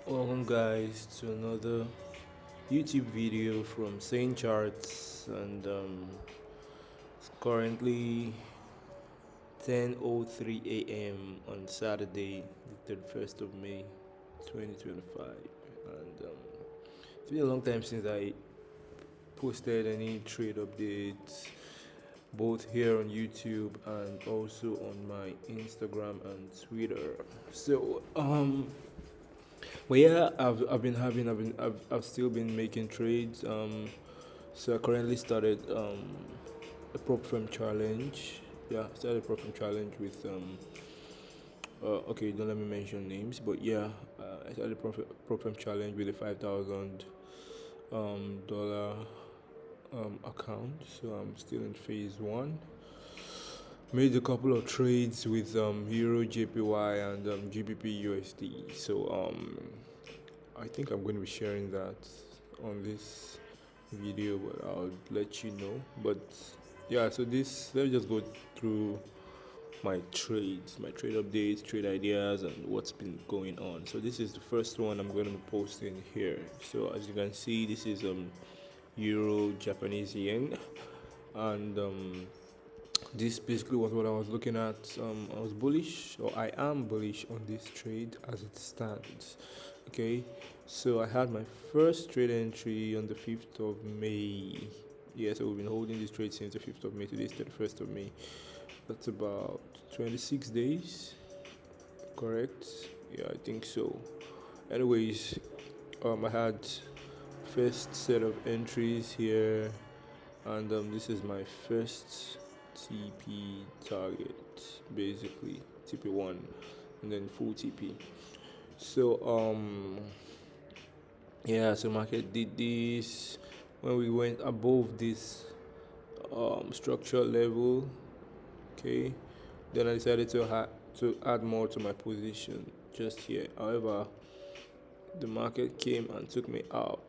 Welcome, guys, to another YouTube video from Saint Charts, and it's currently 10:03 a.m. on Saturday, the 31st of May, 2025, and it's been a long time since I posted any trade updates, both here on YouTube and also on my Instagram and Twitter. But yeah, I've still been making trades. So I currently started a prop firm challenge. Yeah, started a prop firm challenge with okay, don't let me mention names, but yeah, I started a prop firm challenge with a $5,000 dollar account. So I'm still in phase one. Made a couple of trades with Euro JPY and GBP USD. So I think I'm going to be sharing that on this video, but I'll let you know. But yeah, so this let me just go through my trades, my trade updates, trade ideas, and what's been going on. So this is the first one I'm going to be posting here. So as you can see, this is Euro Japanese yen, and this basically was what I was looking at. I was bullish, or I am bullish on this trade as it stands. Okay, so I had my first trade entry on the 5th of May. Yeah, so we've been holding this trade since the 5th of May. Today's 31st of May. That's about 26 days, correct? Yeah, I think so. Anyways, I had first set of entries here, and this is my first TP target, basically TP1, and then full TP. So yeah, so market did this when we went above this structure level. Okay, then I decided to add more to my position just here. However, the market came and took me out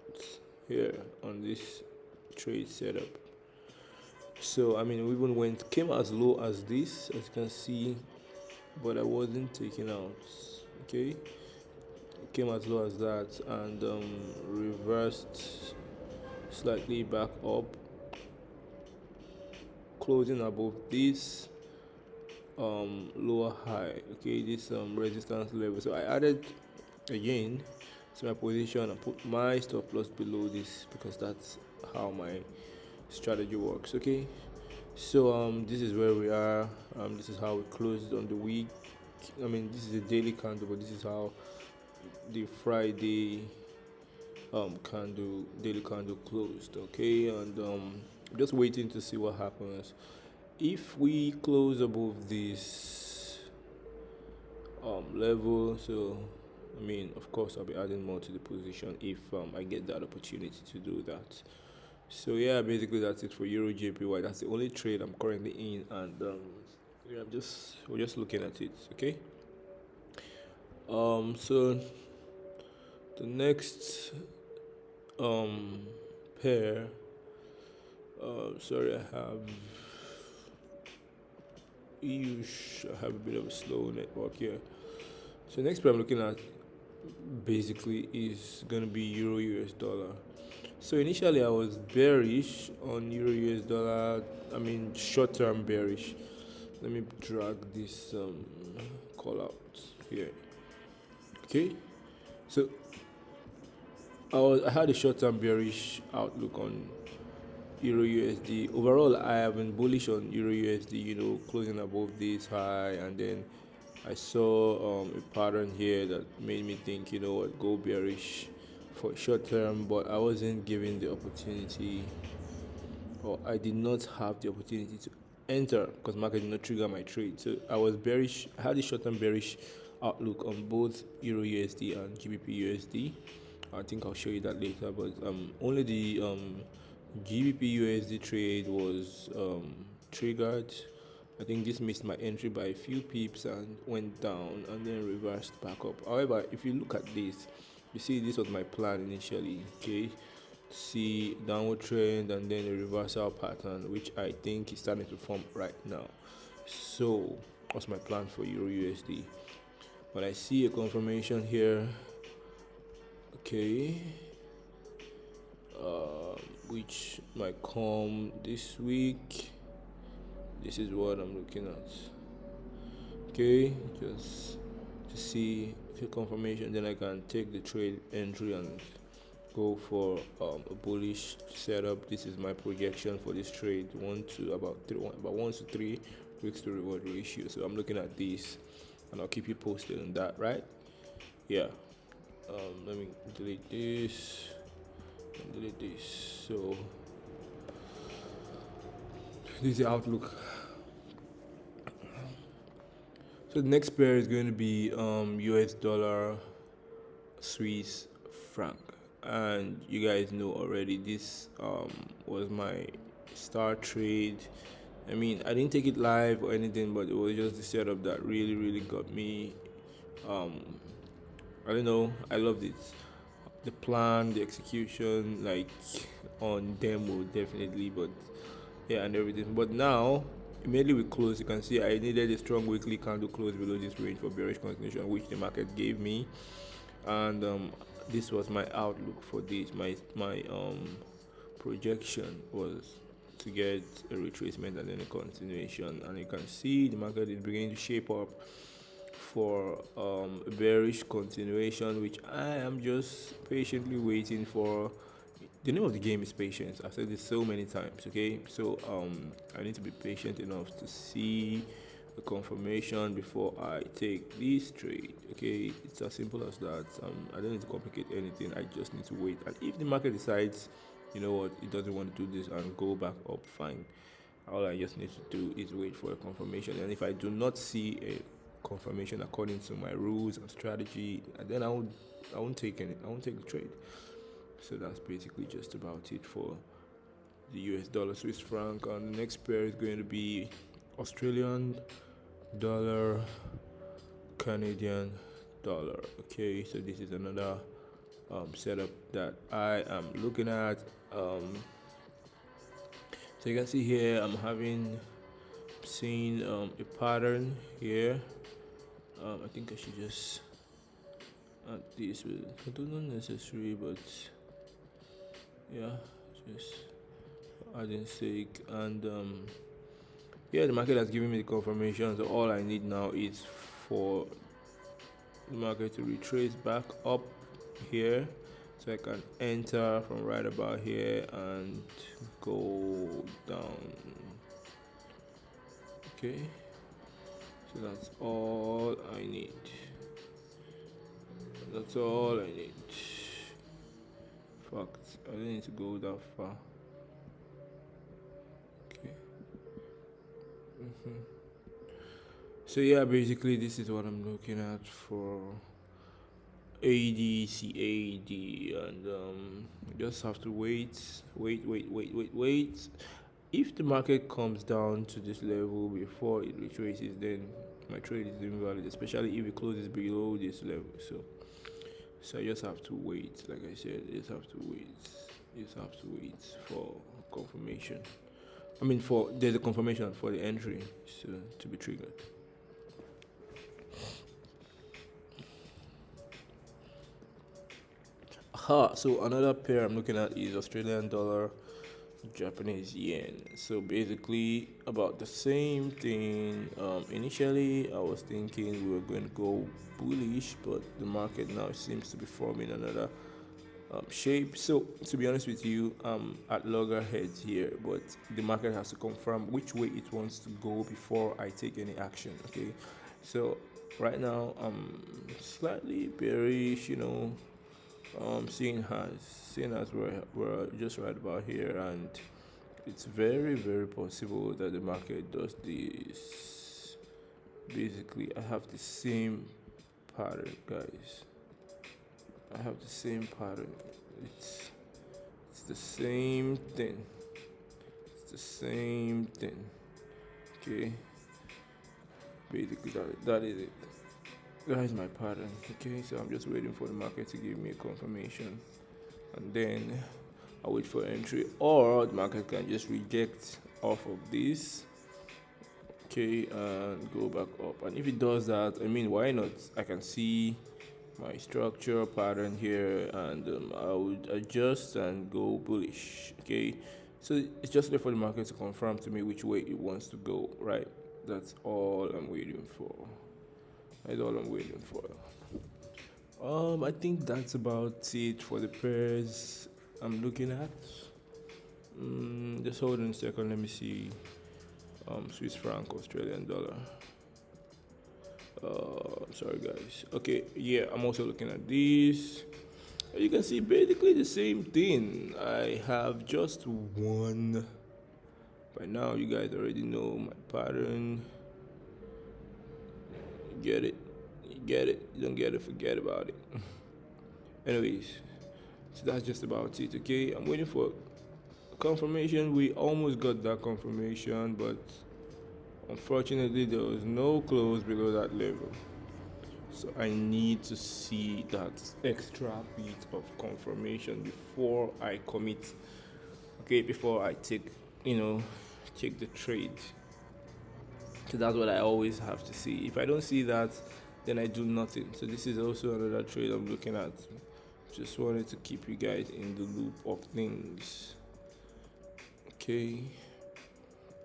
here on this trade setup. So I mean, we even came as low as this, as you can see, but I wasn't taken out. Okay, it came as low as that and reversed slightly back up, closing above this lower high. Okay, this resistance level. So I added again to my position and put my stop loss below this because that's how my strategy works. Okay, so this is where we are. This is how we closed on the week. I mean, this is a daily candle, but this is how the Friday daily candle closed. Okay, and just waiting to see what happens. If we close above this level, so I mean, of course, I'll be adding more to the position if I get that opportunity to do that. So yeah, basically that's it for Euro JPY. That's the only trade I'm currently in, and yeah, we're just looking at it. Okay. So the next pair. Sorry, I have a bit of a slow network here. So next pair I'm looking at basically is gonna be Euro US dollar. So initially I was bearish on Euro US dollar. I mean short term bearish. Let me drag this call out here. Okay. So I had a short term bearish outlook on Euro USD. Overall, I have been bullish on Euro USD, closing above this high, and then I saw a pattern here that made me think, what, go bearish for short term, but I wasn't given the opportunity, or I did not have the opportunity to enter because market did not trigger my trade. So I was bearish. I had a short term bearish outlook on both Euro USD and GBP USD. I think I'll show you that later, but only the GBP USD trade was triggered. I think this missed my entry by a few pips and went down and then reversed back up. However, if you look at this, you see this was my plan initially. Okay, see downward trend and then a reversal pattern, which I think is starting to form right now. So what's my plan for Euro USD? But I see a confirmation here Okay, which might come this week. This is what I'm looking at. Okay, just to see the confirmation, then I can take the trade entry and go for a bullish setup. This is my projection for this trade: about 1 to 3 weeks to reward ratio. So I'm looking at this, and I'll keep you posted on that. Right? Yeah. Let me delete this. So this is the outlook. So the next pair is going to be US dollar Swiss franc, and you guys know already this was my star trade. I mean, I didn't take it live or anything, but it was just the setup that really got me. um I don't know, I loved it. The plan, the execution, like on demo definitely, but yeah, and everything. But now immediately we close, you can see I needed a strong weekly candle close below this range for bearish continuation, which the market gave me. And this was my outlook for this. My projection was to get a retracement and then a continuation, and you can see the market is beginning to shape up for a bearish continuation, which I am just patiently waiting for. The name of the game is patience. I've said this so many times. Okay, so I need to be patient enough to see the confirmation before I take this trade. Okay, it's as simple as that. I don't need to complicate anything. I just need to wait, and if the market decides, you know what, it doesn't want to do this and go back up, fine. All I just need to do is wait for a confirmation, and if I do not see a confirmation according to my rules and strategy, and then I won't take any. I won't take the trade. So that's basically just about it for the US dollar Swiss franc. And the next pair is going to be Australian dollar Canadian dollar. Okay, so this is another setup that I am looking at. So you can see here I'm seeing a pattern here. I think I should just add this with, I don't know necessary, but yeah, just adding sake. And yeah, the market has given me the confirmation, so all I need now is for the market to retrace back up here, so I can enter from right about here and go down. Okay, so that's all I need. That's all I need. Fact, I don't need to go that far. Okay. So yeah, basically this is what I'm looking at for ADCAD, and just have to wait. If the market comes down to this level before it retraces, then my trade is invalid, especially if it closes below this level. So I just have to wait. Like I said, you just have to wait. You just have to wait for confirmation. I mean, there's a confirmation for the entry to be triggered. So another pair I'm looking at is Australian dollar Japanese yen. So basically about the same thing. Initially I was thinking we were going to go bullish, but the market now seems to be forming another shape. So to be honest with you, I'm at loggerheads here, but the market has to confirm which way it wants to go before I take any action. Okay, so right now I'm slightly bearish, seeing as we're just right about here, and it's very possible that the market does this. Basically I have the same pattern, guys. I have the same pattern. It's the same thing. It's the same thing. Okay. Basically that is it. That is my pattern. Okay, so I'm just waiting for the market to give me a confirmation, and then I'll wait for entry, or the market can just reject off of this. Okay, and go back up. And if it does that, I mean, why not? I can see my structure pattern here, and I would adjust and go bullish. Okay, so it's just there for the market to confirm to me which way it wants to go, right? That's all I'm waiting for. That's all I'm waiting for. I think that's about it for the pairs I'm looking at. Just hold on a second. Let me see. Swiss franc, Australian dollar. Sorry guys. Okay, yeah, I'm also looking at this. You can see basically the same thing. I have just one. By now, you guys already know my pattern. You get it. You get it. You don't get it, forget about it. Anyways, so that's just about it. Okay, I'm waiting for confirmation. We almost got that confirmation, but unfortunately, there was no close below that level. So I need to see that extra bit of confirmation before I commit. Okay, before I take the trade. So that's what I always have to see. If I don't see that, then I do nothing. So this is also another trade I'm looking at. Just wanted to keep you guys in the loop of things. Okay.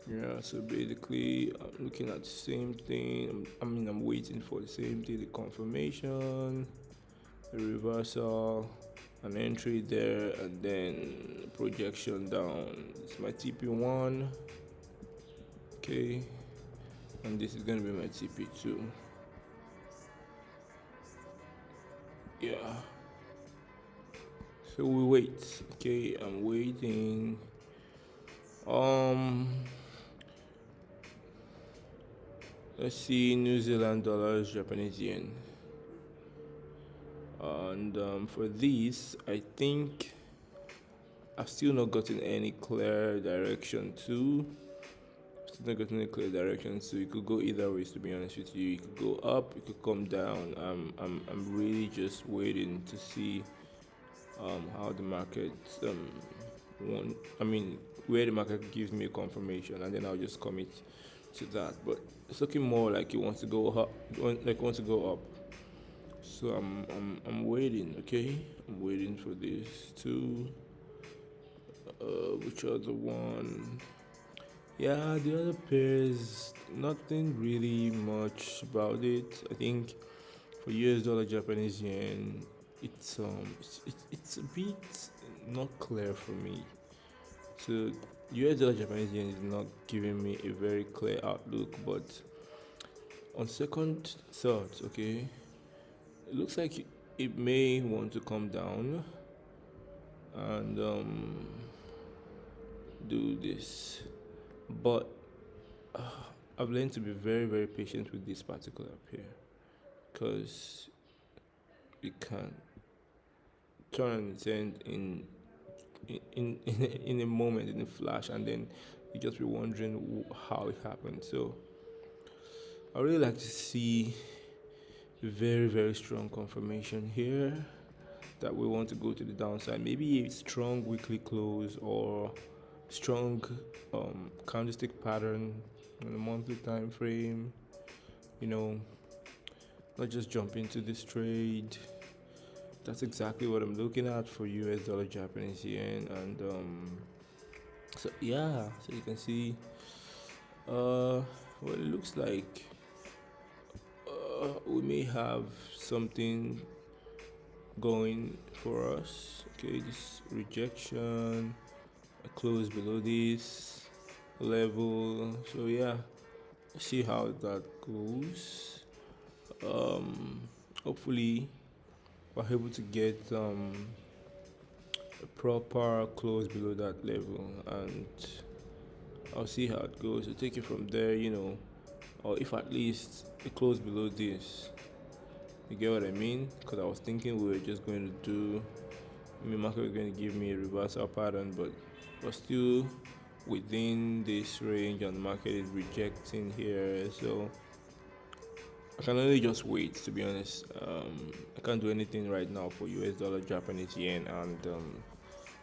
Yeah, so basically I'm looking at the same thing. I'm waiting for the same thing, the confirmation, the reversal, an entry there, and then projection down. It's my TP1. Okay. And this is gonna be my TP2. Yeah. So we wait. Okay, I'm waiting. Um let's see, New Zealand dollars, Japanese yen. And for this, I think I've still not gotten any clear direction to. Still not gotten any clear direction, so it could go either ways. To be honest with you, it could go up, it could come down. I'm really just waiting to see how the market where the market gives me a confirmation, and then I'll just commit to that. But it's looking more like it wants to go up, wants to go up. So I'm waiting. Okay, I'm waiting for this too. Which other one? Yeah, the other pairs, nothing really much about it. I think for US dollar, Japanese yen, it's a bit not clear for me. So US dollar, Japanese yen is not giving me a very clear outlook, but on second thought, okay, it looks like it may want to come down and do this, but I've learned to be very very patient with this particular pair, because it can turn on its end in a moment, in a flash, and then you just be wondering how it happened. So I really like to see very very strong confirmation here that we want to go to the downside. Maybe a strong weekly close or strong candlestick pattern on a monthly time frame. You know, not just jump into this trade. That's exactly what I'm looking at for US dollar, Japanese yen, and so yeah. So you can see what it looks like. We may have something going for us. Okay, this rejection, a close below this level. So yeah, see how that goes. Hopefully we're able to get a proper close below that level, and I'll see how it goes. I'll take it from there, or if at least it close below this. You get what I mean? Because I was thinking we were just going to do, market was going to give me a reversal pattern, but we're still within this range, and the market is rejecting here. So I can only just wait, to be honest. I can't do anything right now for US dollar, Japanese yen, and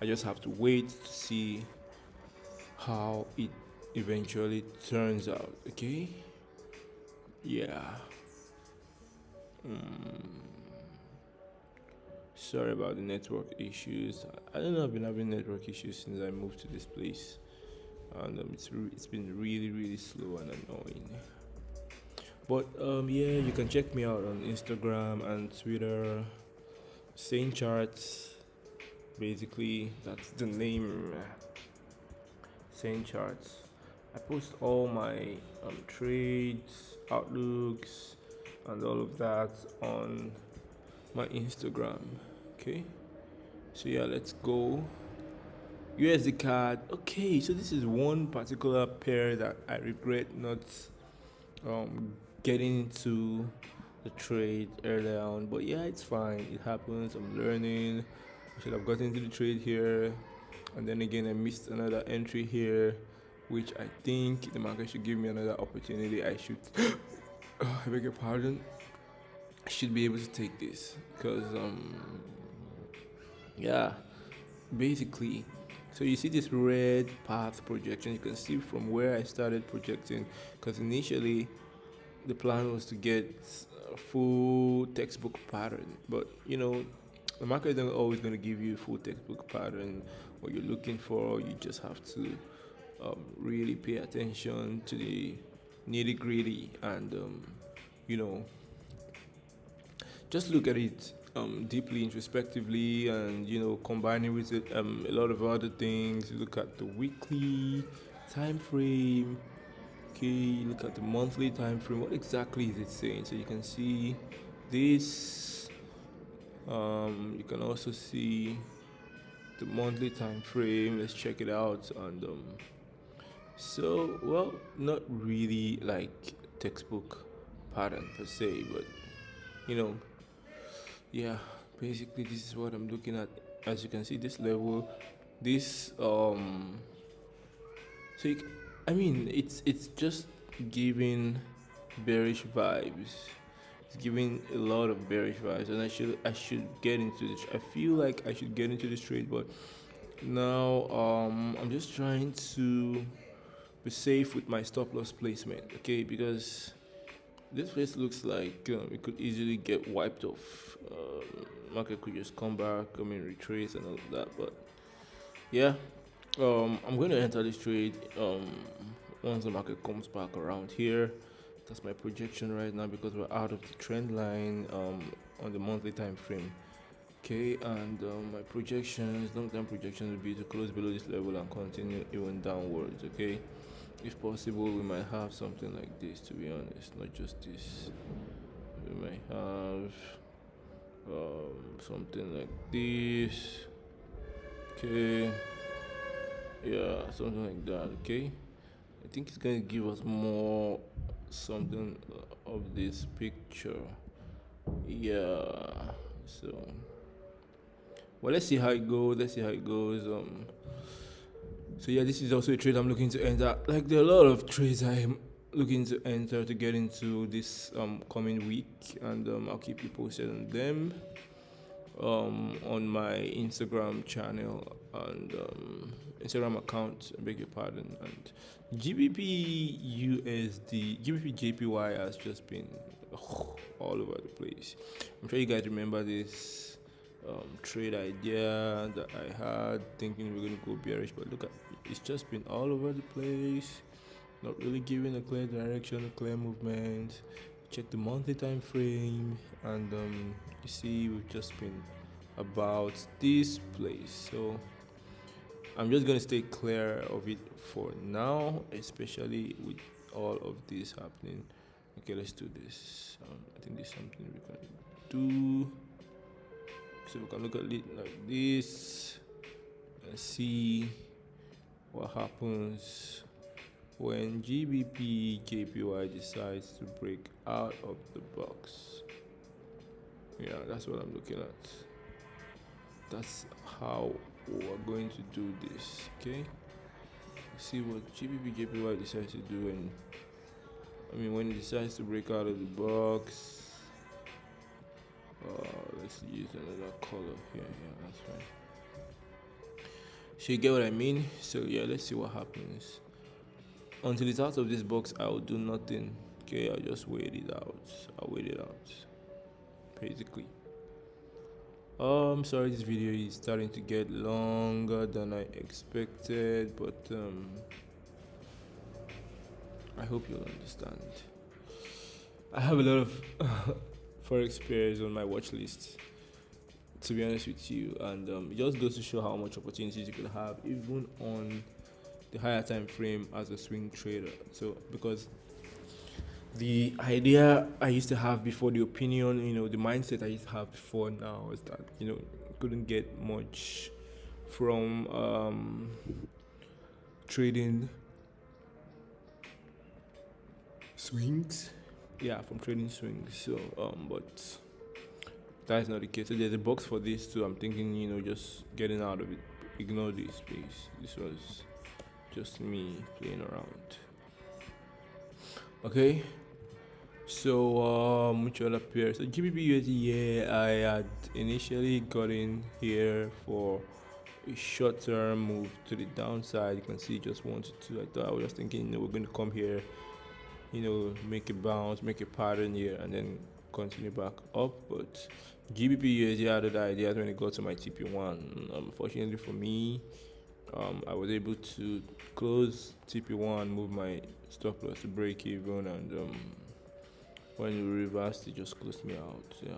I just have to wait to see how it eventually turns out. Okay? Yeah. Sorry about the network issues. I don't know. I've been having network issues since I moved to this place, and it's been really slow and annoying. But yeah, you can check me out on Instagram and Twitter. Same charts. Basically, that's the name. Same charts. I post all my trades, outlooks, and all of that on my Instagram. Okay. So yeah, let's go. USD card. Okay, so this is one particular pair that I regret not um getting into the trade earlier on, but yeah, it's fine. It happens. I'm learning. I should have gotten into the trade here, and then again, I missed another entry here, which I think the market should give me another opportunity. I should. I beg your pardon. I should be able to take this because yeah, basically. So you see this red path projection. You can see from where I started projecting, because initially the plan was to get a full textbook pattern, but the market isn't always going to give you a full textbook pattern. What you're looking for, you just have to really pay attention to the nitty gritty and you know just look at it deeply introspectively, and combining with it a lot of other things. Look at the weekly time frame. Okay, look at the monthly time frame. What exactly is it saying? So you can see this. You can also see the monthly time frame. Let's check it out. And so, well, not really like textbook pattern per se, but you know, yeah. Basically, this is what I'm looking at. As you can see, this level, this So I mean, it's just giving bearish vibes. It's giving a lot of bearish vibes, and I should get into this. I feel like I should get into this trade, but now I'm just trying to be safe with my stop loss placement. Okay, because this place looks like it could easily get wiped off. Market could just come back, retrace and all of that, but yeah, I'm going to enter this trade once the market comes back around here. That's my projection right now because we're out of the trend line on the monthly time frame. Okay, and my projections, long-term projections, would be to close below this level and continue even downwards. Okay, if possible, we might have something like this. To be honest, not just this. We might have something like this. Okay. Yeah, something like that. Okay, I think it's gonna give us more something of this picture. Yeah. So, well, let's see how it goes. So yeah, this is also a trade I'm looking to enter. Like there are a lot of trades I'm looking to enter to get into this coming week, and I'll keep you posted on them on my Instagram channel and Instagram account. I beg your pardon. And GBP USD, GBP JPY has just been all over the place. I'm sure you guys remember this trade idea that I had, thinking we're going to go bearish, but look at it's just been all over the place. Not really giving a clear direction, a clear movement. Check the monthly time frame, and you see we've just been about this place. So I'm just gonna stay clear of it for now, especially with all of this happening. Okay, let's do this. I think there's something we can do. So we can look at it like this and see what happens when GBP JPY decides to break out of the box. Yeah, that's what I'm looking at. That's how we're going to do this. Okay, see what GBP JPY decides to do, and when it decides to break out of the box. Let's use another color here. Yeah, that's right. So you get what I mean? So yeah, let's see what happens. Until it's out of this box, I will do nothing. Okay, I'll just wait it out. Basically. Sorry, this video is starting to get longer than I expected, but I hope you'll understand. I have a lot of forex pairs on my watch list, to be honest with you, and it just goes to show how much opportunities you could have even on the higher time frame as a swing trader. So because the idea I used to have before, the opinion, the mindset I used to have before now is that couldn't get much from trading swings. Yeah, from trading swings. So but that is not the case. So there's a box for this too. I'm thinking, just getting out of it. Ignore this, please. This was just me playing around. Okay. So which other pair? So GBP yeah, I had initially got in here for a short-term move to the downside. You can see just 1 to 2. I thought, I was just thinking, we're going to come here, make a bounce, make a pattern here, and then continue back up. But GBP had the idea when it got to my TP1. Unfortunately for me, I was able to close TP1, move my stop loss to break even, and when it reversed, it just closed me out. Yeah.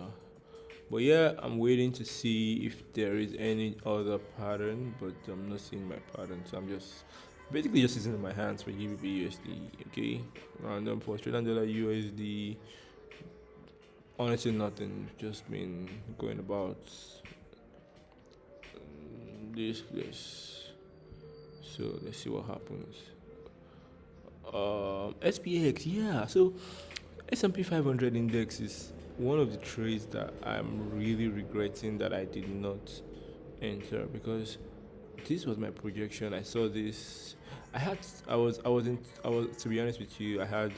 But yeah, I'm waiting to see if there is any other pattern, but I'm not seeing my pattern, so I'm just basically just using my hands for GBP USD. Okay, and for Australian dollar USD, honestly nothing. Just been going about this place. So let's see what happens. SPX, yeah. So S&P 500 index is one of the trades that I'm really regretting that I did not enter, because this was my projection. I saw this. I was to be honest with you, I had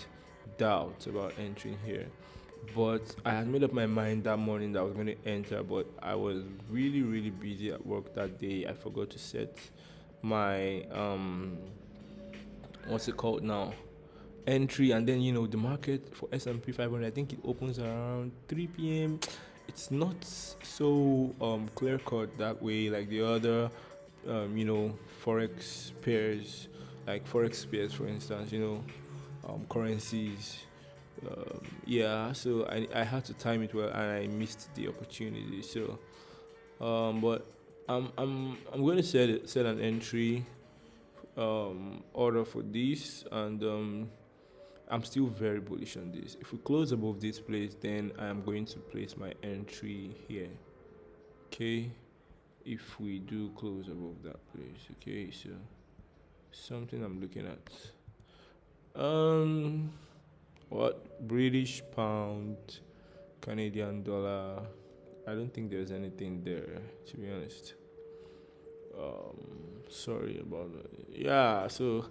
doubts about entering here, but I had made up my mind that morning that I was going to enter, but I was really really busy at work that day. I forgot to set my what's it called now, entry, and then the market for S&P 500, I think it opens around 3 p.m. It's not so clear cut that way like the other forex pairs, like forex pairs for instance, currencies. Yeah, so I had to time it well and I missed the opportunity. So but I'm going to set an entry order for this, and I'm still very bullish on this. If we close above this place, then I am going to place my entry here. Okay, if we do close above that place, okay, so something I'm looking at. What British pound, Canadian dollar? I don't think there's anything there, to be honest. Sorry about that. Yeah, so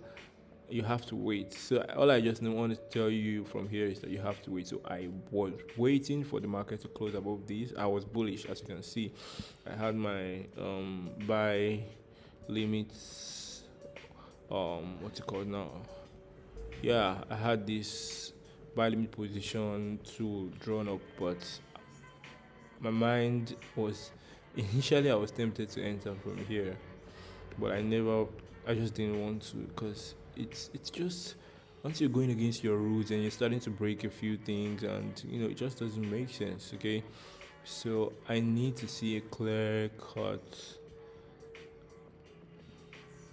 you have to wait. So all I just want to tell you from here is that you have to wait. So I was waiting for the market to close above this. I was bullish, as you can see. I had my buy limits. What's it called now? Yeah, I had this buy limit position to drawn up, but my mind was initially I was tempted to enter from here, but I just didn't want to, because it's just once you're going against your rules and you're starting to break a few things, and it just doesn't make sense. Okay, so I need to see a clear cut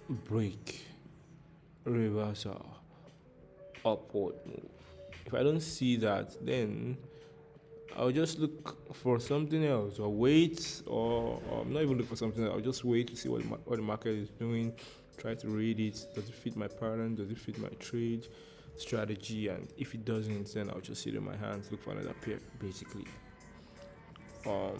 break, reversal, upward move. If I don't see that, then I'll just look for something else, or wait, or not even look for something else. I'll just wait to see what the market is doing, try to read it. Does it fit my pattern? Does it fit my trade strategy? And if it doesn't, then I'll just sit in my hands, look for another pair, basically. The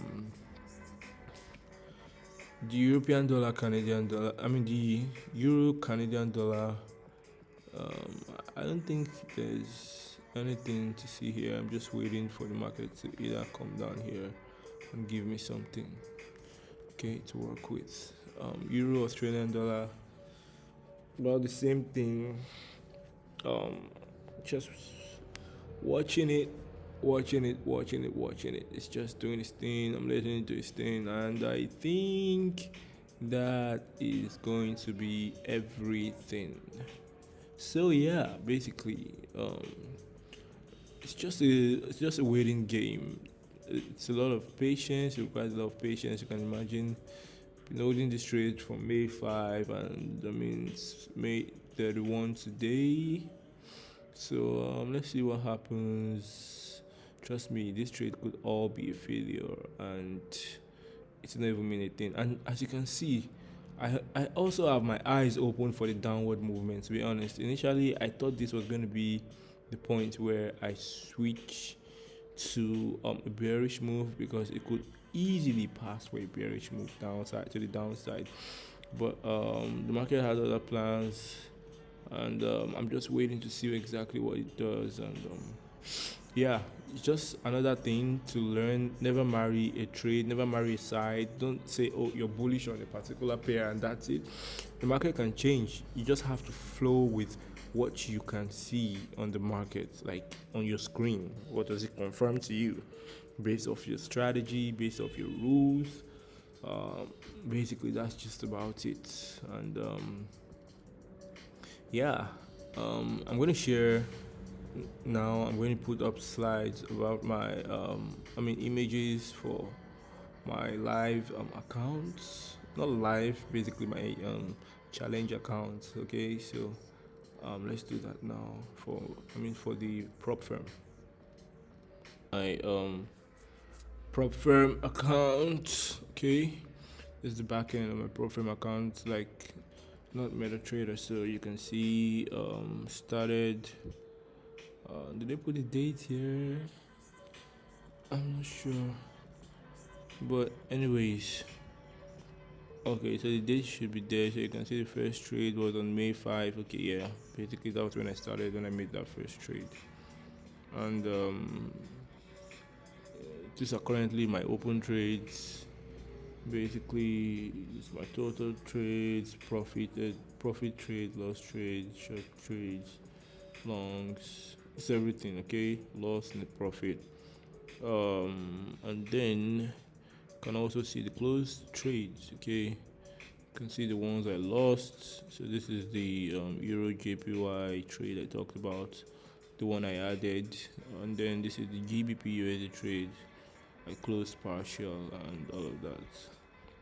European dollar, Canadian dollar, the Euro, Canadian dollar, I don't think there's anything to see here. I'm just waiting for the market to either come down here and give me something, okay, to work with. Euro, Australian dollar, about the same thing. Just watching it watching it. It's just doing its thing. I'm letting it do its thing, and I think that is going to be everything. So yeah, basically, it's just a waiting game. It's a lot of patience. It requires a lot of patience. You can imagine been holding this trade from May 5, and I mean it's May 31 today. So let's see what happens. Trust me, this trade could all be a failure, and it's not even mean a thing. And as you can see, I also have my eyes open for the downward movement. To be honest, initially I thought this was going to be the point where I switch to a bearish move, because it could easily pass for a bearish move downside to the downside. But the market has other plans, and I'm just waiting to see exactly what it does. And yeah, it's just another thing to learn. Never marry a trade, never marry a side. Don't say, oh, you're bullish on a particular pair and that's it. The market can change. You just have to flow with what you can see on the market, like on your screen. What does it confirm to you, based off your strategy, based off your rules? Basically, that's just about it. And yeah, I'm going to share now. I'm going to put up slides about my images for my live accounts, not live, basically my challenge accounts. Okay, so let's do that now for the prop firm. My prop firm account. Okay, this is the back end of my prop firm account, like not MetaTrader. So you can see started. Did they put the date here? I'm not sure. But anyways, okay, so the date should be there. So you can see the first trade was on May 5. Okay, yeah, basically that was when I started, when I made that first trade. And these are currently my open trades. Basically, it's my total trades, profit trade, loss trade, short trades, longs. It's everything, okay? Loss and the profit. And then you can also see the closed trades, okay? You can see the ones I lost. So this is the Euro JPY trade I talked about, the one I added. And then this is the GBP USD trade I closed partial and all of that.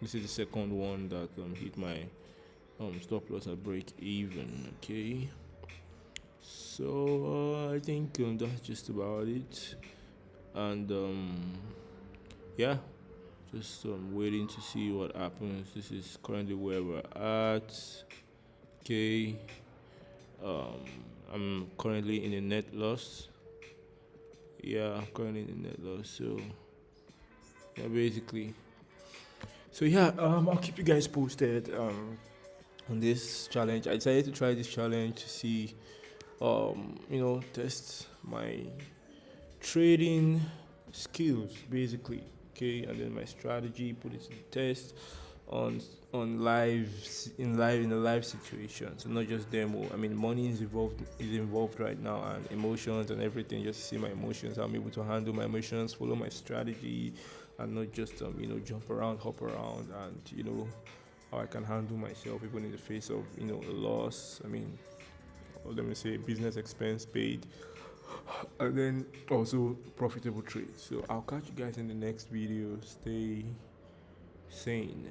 This is the second one that hit my stop loss at break even, okay? So I think that's just about it. And yeah, just waiting to see what happens. This is currently where we're at. Okay, I'm currently in a net loss. Yeah, I'm currently in a net loss. So yeah, basically. So yeah, I'll keep you guys posted on this challenge. I decided to try this challenge to see, test my trading skills, basically. Okay, and then my strategy, put it to the test on in a live situation. So not just demo. I mean, money is involved right now, and emotions and everything. Just see my emotions. I'm able to handle my emotions, follow my strategy, and not just jump around, hop around, and how I can handle myself even in the face of a loss. I mean, or let me say business expense paid, and then also profitable trades. So I'll catch you guys in the next video. Stay sane.